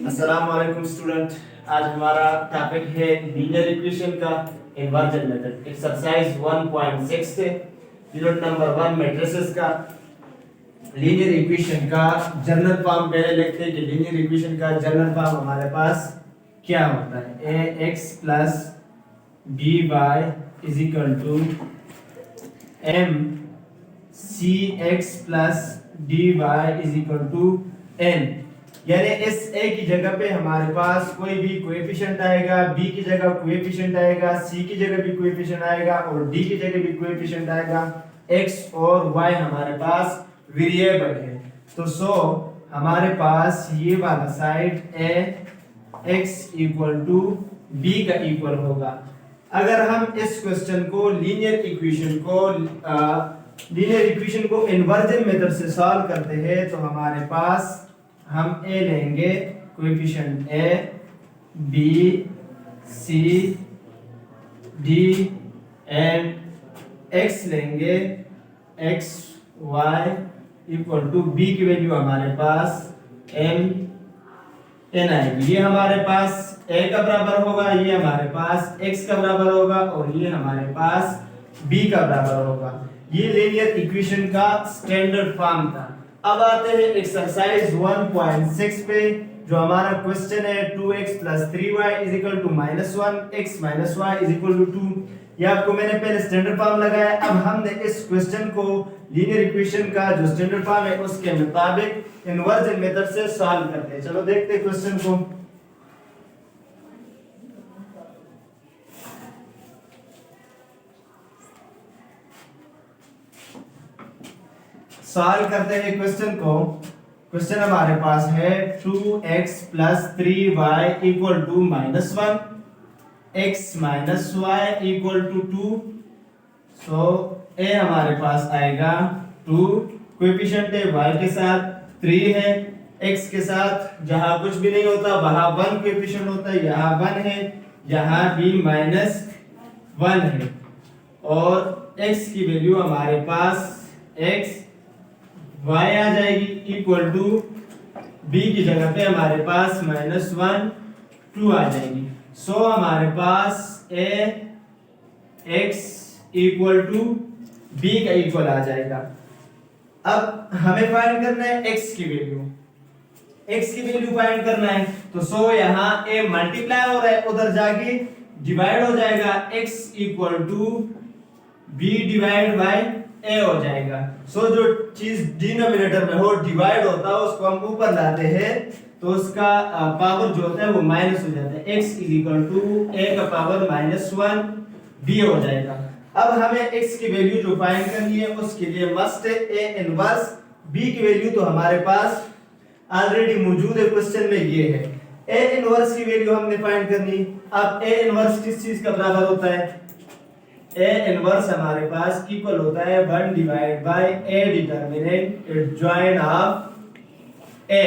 अस्सलाम वालेकुम स्टूडेंट। आज हमारा टॉपिक है लीनियर इक्वेशन का इन्वर्जन मेथड। एक्सरसाइज 1.6 से यूनिट नंबर 1 मैट्रिसेस का लीनियर इक्वेशन का जनरल फॉर्म पहले लिखते हैं कि लीनियर इक्वेशन का जनरल फॉर्म हमारे पास क्या होता है। ax plus by is equal to m cx plus dy is equal to n। यानी इस a की जगह पे हमारे पास कोई भी कोएफिशिएंट आएगा, b की जगह कोएफिशिएंट आएगा, c की जगह भी कोएफिशिएंट आएगा और d की जगह भी कोएफिशिएंट आएगा। x और y हमारे पास वेरिएबल है, तो सो हमारे पास ये वाला side a x equal to b का इक्वल होगा। अगर हम इस क्वेश्चन को लीनियर इक्वेशन को इन्वर्जन मेथड से सॉल्व करते हैं तो हमारे पास हम a लेंगे coefficient a b c d and x लेंगे x y equal to b की वैल्यू हमारे पास m n आएगी। ये हमारे पास a का बराबर होगा, ये हमारे पास x का बराबर होगा और ये हमारे पास b का बराबर होगा। ये लीनियर इक्वेशन का स्टैंडर्ड फॉर्म था। अब आते हैं एक्सरसाइज 1.6 पे, जो हमारा क्वेश्चन है 2x plus 3y is equal to -1, x minus y is equal to 2। ये आपको मैंने पहले स्टैंडर्ड फॉर्म लगाया। अब हमने इस क्वेश्चन को लीनियर इक्वेशन का जो स्टैंडर्ड फॉर्म है उसके मुताबिक इन्वर्जन मेथड से सॉल्व करते हैं। चलो देखते हैं क्वेश्चन को। सॉल्व करते हैं क्वेश्चन को। क्वेश्चन हमारे पास है 2x plus 3y equal to -1, x minus y equal to 2। So a हमारे पास आएगा 2, कोएफिशिएंट है y के साथ 3 है, x के साथ जहां कुछ भी नहीं होता वहां 1 कोएफिशिएंट होता है, यहाँ 1 है, यहाँ भी -1 है और x की वैल्यू हमारे पास x y आ जाएगी इक्वल टू b की जगह पे हमारे पास -1 2 आ जाएगी। सो हमारे पास a x equal to b का इक्वल आ जाएगा। अब हमें फाइंड करना है x की वैल्यू फाइंड करना है, तो सो यहाँ a मल्टीप्लाई हो रहा है, उधर जाके डिवाइड हो जाएगा, x equal to b divide by a हो जाएगा। सो जो चीज डिनोमिनेटर में हो डिवाइड होता है उसको हम ऊपर लाते हैं तो उसका पावर जो होता है वो माइनस हो जाता है। x is equal to a का पावर -1 b हो जाएगा। अब हमें x की वैल्यू जो फाइंड करनी है उसके लिए मस्ट है a इनवर्स b की वैल्यू तो हमारे पास ऑलरेडी मौजूद है, क्वेश्चन में ये है। a इनवर्स की वैल्यू हमने फाइंड करनी। अब a इनवर्स किस चीज का बराबर होता है? a इनवर्स हमारे पास इक्वल होता है 1 divide by a determinant adjoin of a।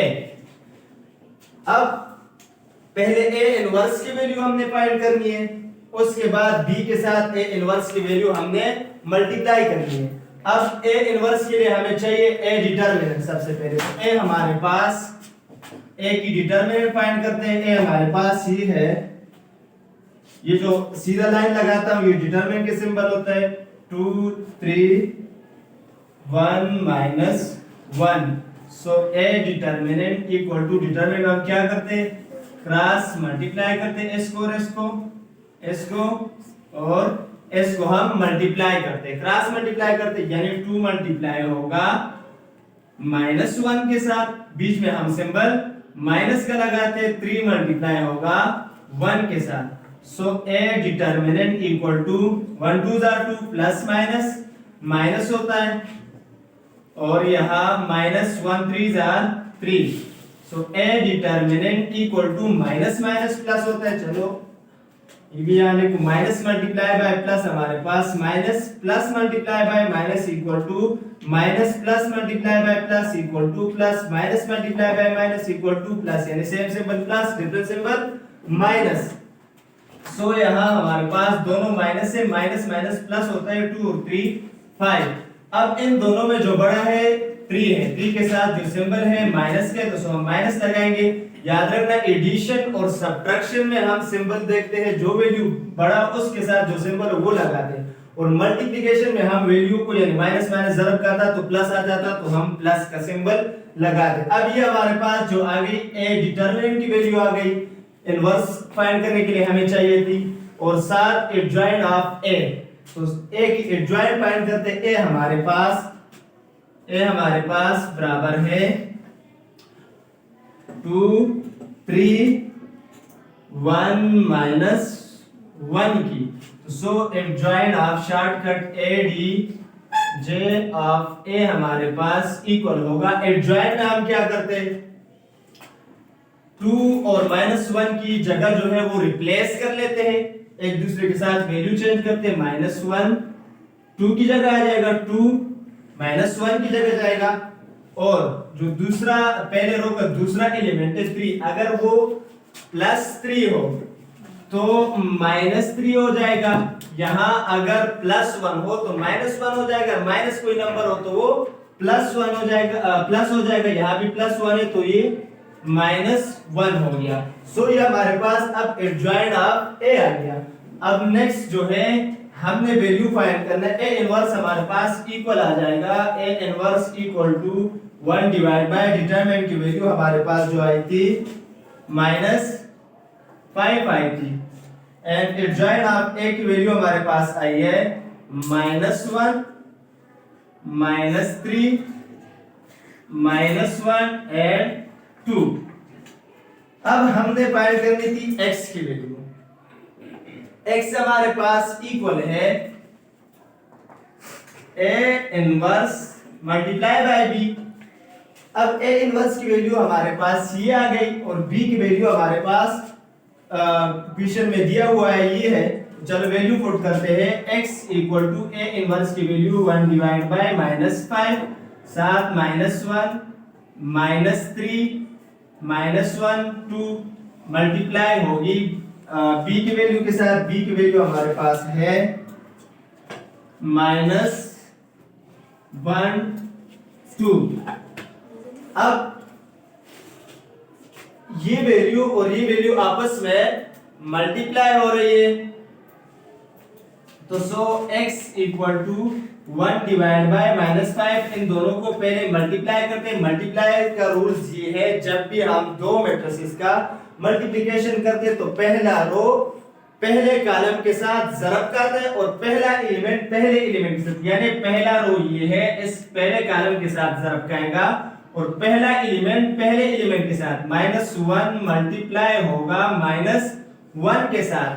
अब पहले a इनवर्स की वैल्यू हमने फाइंड करनी है, उसके बाद b के साथ a इनवर्स की वैल्यू हमने मल्टीप्लाई करनी है। अब a इनवर्स के लिए हमें चाहिए a डिटरमिनेंट। सबसे पहले a हमारे पास a की डिटरमिनेंट फाइंड करते हैं। a हमारे पास ही है, ये जो सीधा लाइन लगाता हूं ये डिटरमिनेंट के सिंबल होता है 2 3 1 -1। So a determinant equal to determinant हम क्या करते हैं, क्रॉस मल्टीप्लाई करते हैं, s को और s को हम मल्टीप्लाई करते हैं, क्रॉस मल्टीप्लाई करते हैं, यानी 2 मल्टीप्लाई होगा -1 के साथ, बीच में हम सिंबल माइनस का लगाते हैं, 3 मल्टीप्लाई होगा 1 के साथ। So a determinant equal to 1 2 2 plus minus होता है और यहाँ -1 3 3। So a determinant equal to minus plus होता है। चलो ये भी आने को माइनस मल्टीप्लाई बाय प्लस, हमारे पास minus plus multiply by minus equal to minus plus multiply by plus equal to plus minus multiply by minus equal to plus, यानी same symbol plus different symbol minus. So यहाँ हमारे पास दोनों minus से minus plus होता है 2 और 3 5। अब इन दोनों में जो बड़ा है 3 है, 3 के साथ जो सिंबल है माइनस के, तो हम माइनस लगाएंगे। याद रखना एडिशन और सब्ट्रैक्शन में हम सिंबल देखते हैं, जो वैल्यू बड़ा उसके साथ जो सिंबल है वो लगाते हैं, और मल्टीप्लिकेशन में हम वैल्यू को यानी माइनस माइनस ज़रब करता तो प्लस आ जाता, तो हम प्लस का सिंबल लगाते। अब ये हमारे पास जो आ गई ए डिटरमिनेंट की वैल्यू आ गई, इनवर्स फाइंड करने के लिए हमें चाहिए थी, और साथ एडजॉइंट ऑफ ए, तो ए की एडजॉइंट फाइंड करते, ए हमारे पास बराबर है 2 3 1 माइनस 1 की, so adjoint of shortcut A D J of A हमारे पास इक्वल होगा, एडजॉइंट में हम क्या करते हैं 2 और -1 की जगह जो है वो रिप्लेस कर लेते हैं, एक दूसरे के साथ वैल्यू चेंज करते हैं, -1 2 की जगह आ जाएगा 2, -1 की जगह जाएगा, और जो दूसरा पहले रो का दूसरा एलिमेंट है 3, अगर वो +3 हो तो -3 हो जाएगा, यहां अगर +1 हो तो -1 हो जाएगा, माइनस कोई नंबर हो तो वो +1 हो जाएगा, प्लस हो जाएगा, यहां भी +1 है तो ये -1 हो गया। सो ये हमारे पास अब एडजॉइंट ऑफ ए आ गया। अब नेक्स्ट जो है हमने वैल्यू फाइंड करना है, ए इनवर्स हमारे पास इक्वल आ जाएगा, A inverse equal to 1 divide by determinant की वैल्यू हमारे पास जो आई थी -5 आई थी, एंड एडजॉइंट ऑफ ए की वैल्यू हमारे पास आई है -1 -3 -1 एंड 2। अब हमने फाइंड करनी थी x की वैल्यू, x हमारे पास इक्वल है a inverse multiply by b। अब a इनवर्स की वैल्यू हमारे पास ये आ गई, और b की वैल्यू हमारे पास क्वेश्चन में दिया हुआ है ये है, चलो वैल्यू पुट करते हैं, x equal to a inverse की वैल्यू 1 डिवाइड बाय -5 साथ -1 -3 -1 2 मल्टीप्लाई होगी b की वैल्यू के साथ, b की वैल्यू हमारे पास है -1 2। अब ये वैल्यू और ये वैल्यू आपस में मल्टीप्लाई हो रही है, तो so x equal to 1 divide by -5, इन दोनों को पहले मल्टीप्लाई करते हैं। मल्टीप्लाई का रूल्स ये है, जब भी हम दो मैट्रिसेस का मल्टीप्लिकेशन करते हैं तो पहला रो पहले कॉलम के साथ ज़रब करते हैं, और पहला एलिमेंट पहले एलिमेंट के साथ, यानी पहला रो ये है इस पहले कॉलम के साथ ज़रब करेगा, और पहला एलिमेंट पहले एलिमेंट के साथ -1 मल्टीप्लाई होगा -1 के साथ,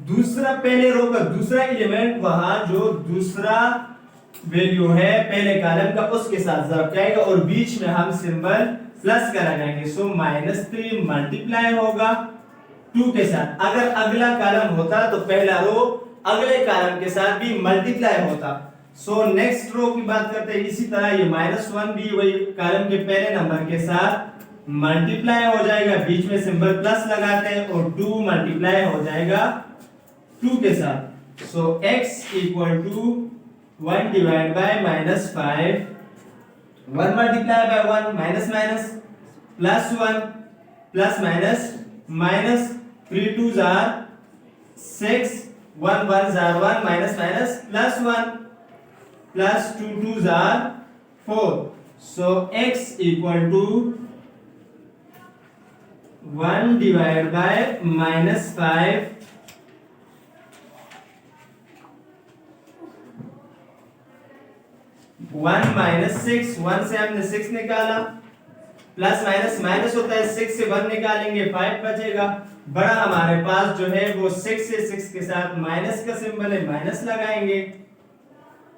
दूसरा पहले रो का दूसरा एलिमेंट वहां जो दूसरा वैल्यू है पहले कॉलम का उसके साथ ज़रब करेगा, और बीच में हम सिंबल प्लस का लगाएंगे, सो -3 मल्टीप्लाई होगा 2 के साथ। अगर अगला कॉलम होता तो पहला रो अगले कॉलम के साथ भी मल्टीप्लाई होता। सो नेक्स्ट रो की बात करते हैं, इसी तरह ये -1 भी वही कॉलम के पहले नंबर के साथ मल्टीप्लाई हो जाएगा, बीच में सिंबल प्लस लगाते हैं, और 2 मल्टीप्लाई हो जाएगा 2 के साथ। So x equal to 1 divide by -5, 1 multiply by 1 minus minus plus 1 plus minus minus 3 2s are 6, 1 1s are 1 minus minus plus 1 plus 2 2s are 4. So x equal to 1 divided by -5 1 minus 6, 1 से हमने 6 निकाला, plus minus minus होता है, 6 से 1 निकालेंगे 5 बचेगा, बड़ा हमारे पास जो है वो 6 से 6 के साथ माइनस का सिंबल है, माइनस लगाएंगे,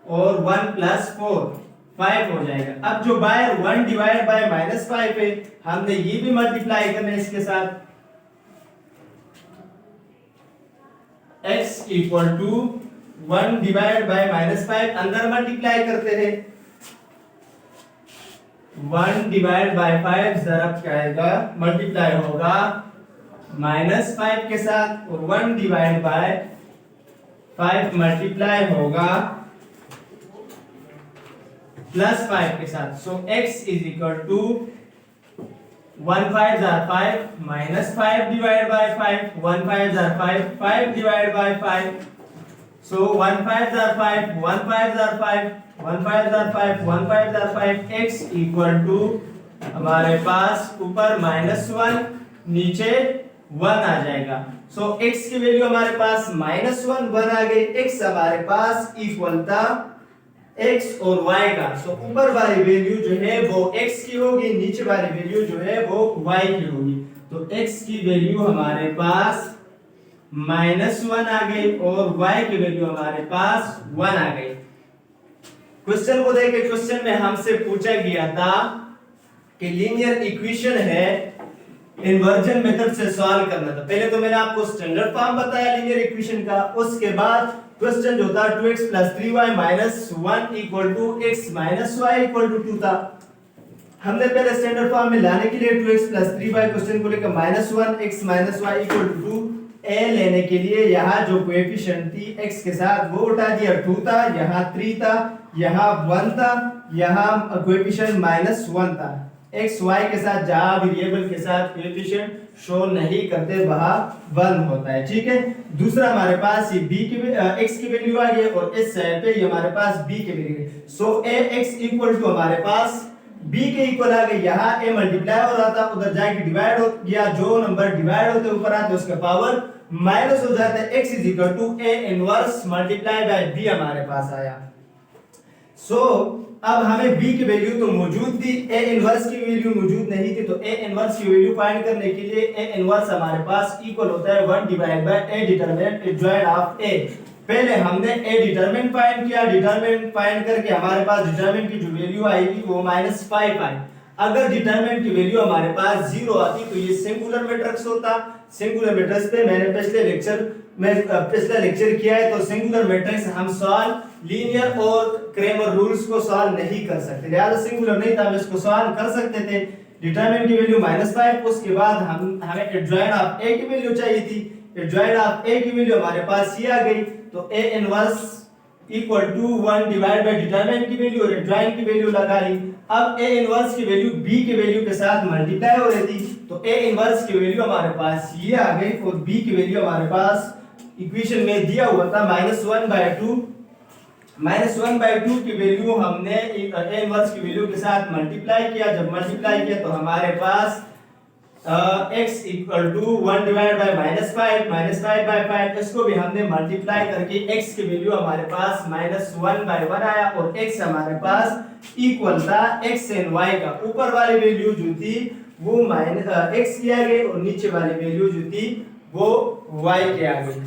और 1 प्लस 4 5 हो जाएगा। अब जो बाय 1 डिवाइड बाय -5 है, हमने ये भी मल्टीप्लाई करना है इसके साथ, x equal to 1 divide by -5 अंदर मल्टीप्लाई करते हैं, 1 डिवाइड बाय 5 ज़रब क्या आएगा, मल्टीप्लाई होगा -5 के साथ, और 1 डिवाइड बाय 5 मल्टीप्लाई होगा +5 के साथ। So x is equal to 1 5 are 5 minus 5 divided by 5, 1 5 are 5, 5 divided by 5. So 1 5 are 5, 1 5 are 5, 1 5 are 5, 1 5 are 5, x equal to हमारे पास ऊपर -1 नीचे 1 आ जाएगा। सो x की वैल्यू हमारे पास -1 1 आ गई, x हमारे पास इक्वल था x और y का। सो ऊपर वाली वैल्यू जो है वो x की होगी, नीचे वाली वैल्यू जो है वो y की होगी। तो x की वैल्यू हमारे पास -1 आ गई और y की वैल्यू हमारे पास 1 आ गई। क्वेश्चन को देखिए, क्वेश्चन में हमसे पूछा गया था कि लीनियर इक्वेशन है, इन्वर्जन मेथड से सॉल्व करना था। पहले तो मैंने आपको स्टैंडर्ड फॉर्म बताया लीनियर इक्वेशन का, उसके बाद क्वेश्चन जो था 2x 3y 1 equal to x y equal to 2 था। हमने पहले स्टैंडर्ड फॉर्म में लाने के लिए 2x 3y क्वेश्चन को लेकर -1 x y equal to 2 a लेने के लिए यहाँ जो कोएफिशिएंट थी x के साथ वो उठा दिया, 2 था, यहाँ 3 था, यहाँ 1 था, यहाँ कोएफिशिएंट -1 था। x y के साथ जहां वेरिएबल के साथ कोएफिशिएंट शो नहीं करते वहां 1 होता है, ठीक है। दूसरा हमारे पास ये b की x की वैल्यू आ गई और इस साइड पे ये हमारे पास b की value. So ax equal to हमारे पास b के इक्वल आ गई, यहाँ a मल्टीप्लाई हो रहा था, उधर जाके डिवाइड हो गया, जो नंबर डिवाइड होते ऊपर आते उसका पावर माइनस हो जाता है। x is equal to a inverse multiply by b हमारे पास आया। सो अब हमें b की वैल्यू तो मौजूद थी, a इनवर्स की वैल्यू मौजूद नहीं थी, तो a इनवर्स की वैल्यू फाइंड करने के लिए a इनवर्स हमारे पास इक्वल होता है 1 divide by a determinant adjoint of a। पहले हमने a डिटरमिनेंट फाइंड किया, डिटरमिनेंट फाइंड करके हमारे पास डिटरमिनेंट की जो वैल्यू आएगी वो -5 आई। अगर डिटरमिनेंट की वैल्यू हमारे पास 0 आती तो ये सिंगुलर मैट्रिक्स होता। सिंगुलर मैट्रिक्स पे मैंने पिछले लेक्चर किया है, तो सिंगुलर मैट्रिक्स हम सॉल्व लीनियर और क्रेमर रूल्स को सॉल्व नहीं कर सकते, लिहाजा सिंगुलर नहीं था, हम इसको सॉल्व कर सकते थे। डिटरमिनेंट की वैल्यू -5, उसके बाद हमें एडजॉइंट ऑफ a की वैल्यू चाहिए थी, एडजॉइंट ऑफ a की वैल्यू हमारे पास ये आ गई, तो a inverse equal to 1 divide by determinant की वैल्यू और एडजॉइंट की वैल्यू लगा ली। अब a इनवर्स की वैल्यू b की वैल्यू के साथ मल्टीप्लाई हो रही थी, तो a इनवर्स की वैल्यू हमारे पास ये आ गई और b की वैल्यू हमारे पास इक्वेशन में दिया हुआ था -1/2। -1/2 की वैल्यू हमने a इनवर्स की वैल्यू के साथ मल्टीप्लाई किया, जब मल्टीप्लाई किया तो हमारे पास x equal to 1 divide by -5 इसको भी हमने मल्टीप्लाई करके x की वैल्यू हमारे पास -1/1 आया और x हमारे पास इक्वल था x एंड y का। ऊपर वाली वैल्यू जो थी वो x की आ गई और नीचे वाली वैल्यू जो थी वो y की आ गई।